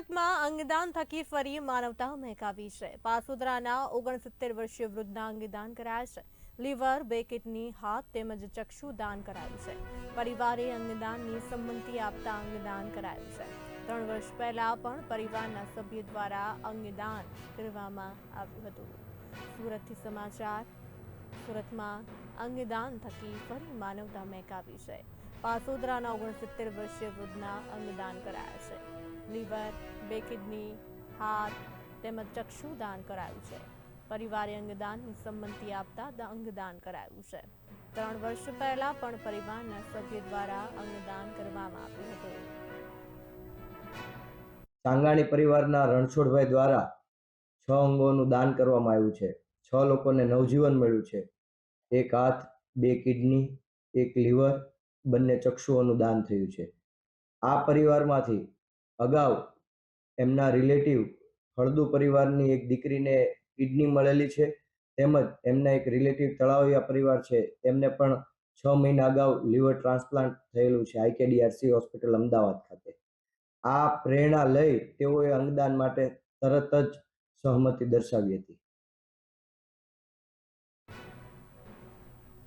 સુરતમાં અંગદાન થકી ફરી માનવતા મહેકાવી છે। પાસોદરાના 69 વર્ષીય વૃદ્ધના અંગદાન કરાયા છે। લીવર, 2 કિડની, હાથ તેમજ ચક્ષુ દાન કરાયું છે। પરિવારે અંગદાનની સંમતિ આપતા અંગદાન કરાયું છે। 3 વર્ષ પહેલા પણ પરિવારના સભ્ય દ્વારા અંગદાન કરવામાં આવ્યું હતું। સુરતથી સમાચાર। સુરતમાં અંગદાન થકી ફરી માનવતા મહેકાવી છે। પાસોદરાના 69 વર્ષીય વૃદ્ધના અંગદાન કરાયા છે। લીવર, 2 કિડની, હાથ તેમજ ચક્ષુ દાન કરાયું છે। પરિવારે અંગદાનની સંમતિ આપતા અંગદાન કરાયું છે। 3 વર્ષ પહેલા પણ પરિવારના સભ્ય દ્વારા અંગદાન કરવામાં આવ્યું હતું। સાંગાણી પરિવારના રણછોડભાઈ દ્વારા 6 અંગોનું દાન કરવામાં આવ્યું છે। 6 લોકોને નવજીવન મળ્યું છે। 1 હાથ, 2 કિડની, 1 લીવર, બંને ચક્ષુઓનું દાન થયું છે। આ પરિવારમાંથી અગાઉ એમના રિલેટિવ હળદુ પરિવારની એક દીકરીને કિડની મળેલી છે, તેમજ એમના એક રિલેટિવ તળાવિયા પરિવાર છે, તેમને પણ 6 મહિના અગાઉ લીવર ટ્રાન્સપ્લાન્ટ થયેલું છે IKDRC હોસ્પિટલ અમદાવાદ ખાતે। આ પ્રેરણા લઈ તેઓએ અંગદાન માટે તરત જ સહમતિ દર્શાવી હતી।